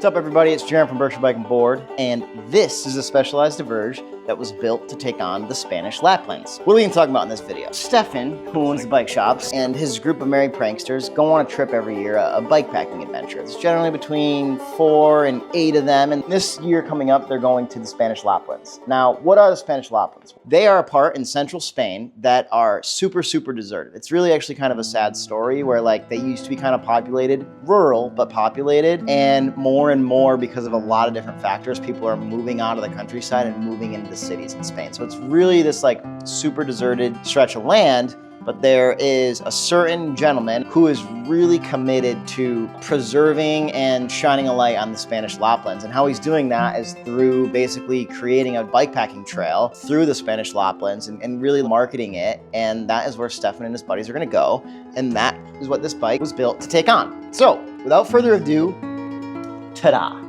What's up, everybody? It's Jeremy from Berkshire Bike and Board, and this is a Specialized Diverge that was built to take on the Spanish Laplands. What are we going to talk about in this video? Steffen, who owns the bike shops, and his group of merry pranksters go on a trip every year, a bikepacking adventure. It's generally between 4 and 8 of them, and this year coming up, they're going to the Spanish Laplands. Now, what are the Spanish Laplands? They are a part in central Spain that are super deserted. It's really actually kind of a sad story where like they used to be kind of populated, rural, but populated, and more because of a lot of different factors, people are moving out of the countryside and moving into the cities in Spain. So it's really this like super deserted stretch of land, but there is a certain gentleman who is really committed to preserving and shining a light on the Spanish Laplands. And how he's doing that is through basically creating a bikepacking trail through the Spanish Laplands and really marketing it. And that is where Steffen and his buddies are gonna go. And that is what this bike was built to take on. So without further ado, ta-da.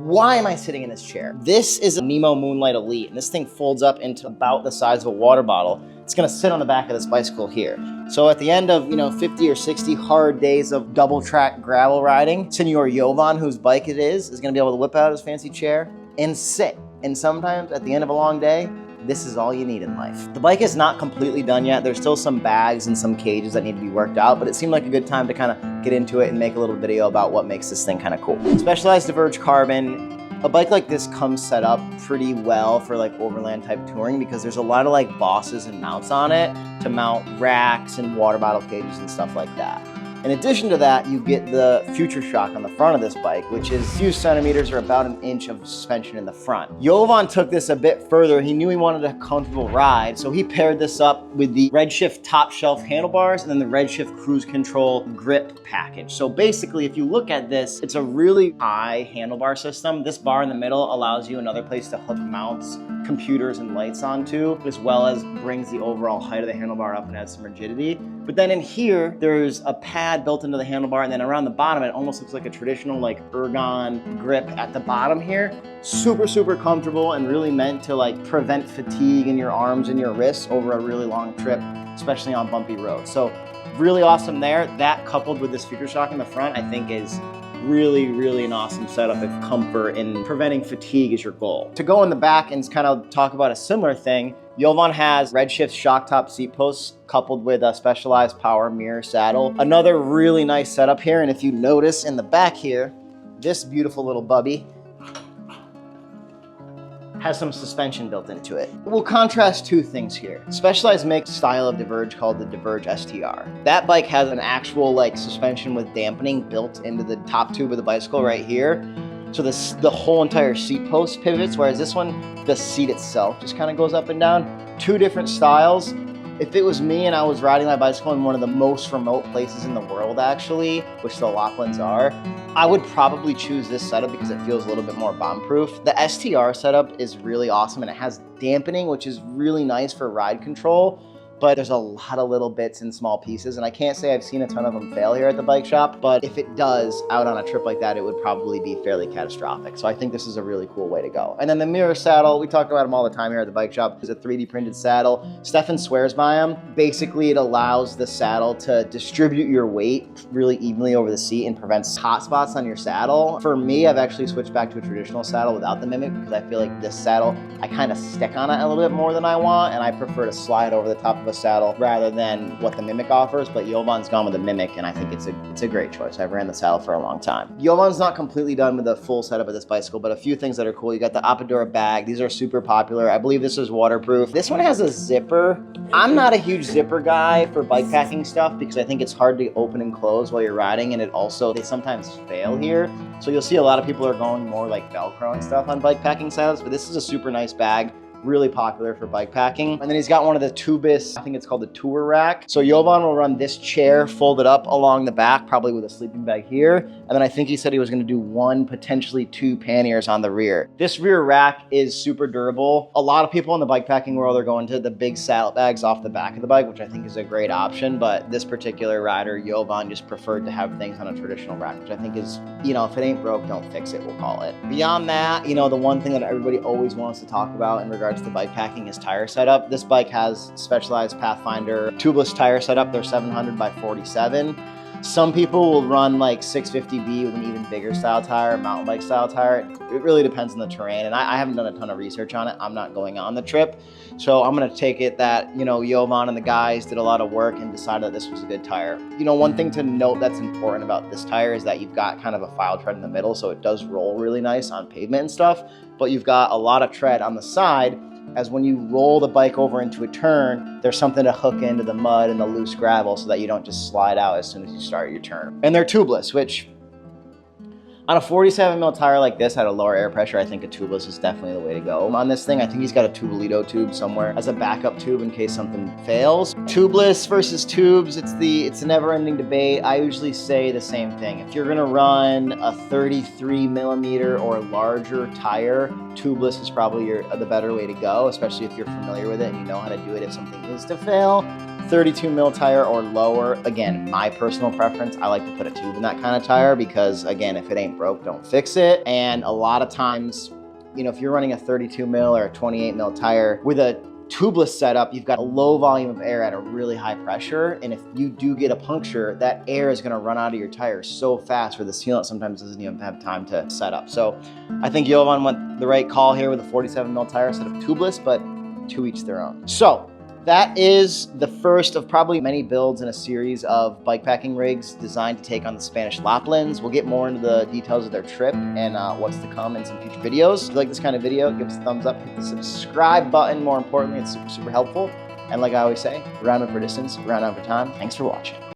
Why am I sitting in this chair? This is a Nemo Moonlight Elite, and this thing folds up into about the size of a water bottle. It's gonna sit on the back of this bicycle here. So at the end of 50 or 60 hard days of double track gravel riding, Senor Jovan, whose bike it is gonna be able to whip out his fancy chair and sit. And sometimes at the end of a long day, this is all you need in life. The bike is not completely done yet. There's still some bags and some cages that need to be worked out, but it seemed like a good time to kind of get into it and make a little video about what makes this thing kind of cool. Specialized Diverge Carbon. A bike like this comes set up pretty well for like overland type touring because there's a lot of like bosses and mounts on it to mount racks and water bottle cages and stuff like that. In addition to that, you get the Future Shock on the front of this bike, which is a few centimeters or about an inch of suspension in the front. Jovan took this a bit further. He knew he wanted a comfortable ride, so he paired this up with the Redshift top shelf handlebars and then the Redshift cruise control grip package. So basically, if you look at this, it's a really high handlebar system. This bar in the middle allows you another place to hook mounts, computers, and lights onto, as well as brings the overall height of the handlebar up and adds some rigidity. But then in here, there's a pad built into the handlebar, and then around the bottom, it almost looks like a traditional like ergon grip at the bottom here. Super comfortable and really meant to like prevent fatigue in your arms and your wrists over a really long trip, especially on bumpy roads. So really awesome there. That coupled with this Future Shock in the front, I think is really an awesome setup if comfort and preventing fatigue is your goal. To go in the back and kind of talk about a similar thing, Jovan has Redshift shock top seat posts coupled with a Specialized power mirror saddle. Another really nice setup here, and if you notice in the back here, this beautiful little bubby has some suspension built into it. We'll contrast two things here. Specialized makes a style of Diverge called the Diverge STR. That bike has an actual like suspension with dampening built into the top tube of the bicycle right here. So the whole entire seat post pivots, whereas this one, the seat itself just kind of goes up and down. Two different styles. If it was me and I was riding my bicycle in one of the most remote places in the world actually, which the Laplands are, I would probably choose this setup because it feels a little bit more bomb-proof. The STR setup is really awesome and it has dampening, which is really nice for ride control, but there's a lot of little bits and small pieces, and I can't say I've seen a ton of them fail here at the bike shop, but if it does out on a trip like that, it would probably be fairly catastrophic. So I think this is a really cool way to go. And then the mirror saddle, we talk about them all the time here at the bike shop, is a 3D printed saddle. Steffen swears by them. Basically, it allows the saddle to distribute your weight really evenly over the seat and prevents hot spots on your saddle. For me, I've actually switched back to a traditional saddle without the Mimic because I feel like this saddle, I kind of stick on it a little bit more than I want, and I prefer to slide over the top of a saddle rather than what the Mimic offers, but Jovan's gone with the Mimic, and I think it's a great choice. I've ran the saddle for a long time. Jovan's not completely done with the full setup of this bicycle, but a few things that are cool. You got the Apadura bag. These are super popular. I believe this is waterproof. This one has a zipper. I'm not a huge zipper guy for bikepacking stuff because I think it's hard to open and close while you're riding, and they sometimes fail here. So you'll see a lot of people are going more like Velcro and stuff on bikepacking saddles, but this is a super nice bag. Really popular for bikepacking. And then he's got one of the tubeless, I think it's called the tour rack. So Jovan will run this chair folded up along the back, probably with a sleeping bag here. And then I think he said he was gonna do 1, potentially 2 panniers on the rear. This rear rack is super durable. A lot of people in the bikepacking world are going to the big saddlebags off the back of the bike, which I think is a great option. But this particular rider, Jovan, just preferred to have things on a traditional rack, which I think is, if it ain't broke, don't fix it, we'll call it. Beyond that, the one thing that everybody always wants to talk about in regards to bikepacking is tire setup. This bike has Specialized Pathfinder tubeless tire setup. They're 700 by 47. Some people will run like 650B with an even bigger style tire, mountain bike style tire. It really depends on the terrain, and I haven't done a ton of research on it. I'm not going on the trip, so I'm gonna take it that, you know, Jovan and the guys did a lot of work and decided that this was a good tire. You know, one thing to note that's important about this tire is that you've got kind of a file tread in the middle, so it does roll really nice on pavement and stuff, but you've got a lot of tread on the side, as when you roll the bike over into a turn, there's something to hook into the mud and the loose gravel so that you don't just slide out as soon as you start your turn. And they're tubeless, which on a 47 mil tire like this at a lower air pressure, I think a tubeless is definitely the way to go. On this thing, I think he's got a tubelito tube somewhere as a backup tube in case something fails. Tubeless versus tubes, it's a never-ending debate. I usually say the same thing. If you're gonna run a 33 millimeter or larger tire, tubeless is probably the better way to go, especially if you're familiar with it and you know how to do it if something is to fail. 32 mil tire or lower, again, my personal preference, I like to put a tube in that kind of tire because, again, if it ain't broke, don't fix it. And a lot of times, you know, if you're running a 32 mil or a 28 mil tire with a tubeless setup, you've got a low volume of air at a really high pressure, and if you do get a puncture, that air is going to run out of your tire so fast where the sealant sometimes doesn't even have time to set up. So I think Jovan went the right call here with a 47 mil tire instead of tubeless, but to each their own. So that is the first of probably many builds in a series of bikepacking rigs designed to take on the Spanish Laplands. We'll get more into the details of their trip and what's to come in some future videos. If you like this kind of video, give us a thumbs up, hit the subscribe button. More importantly, it's super, super helpful. And like I always say, round up for distance, round up for time. Thanks for watching.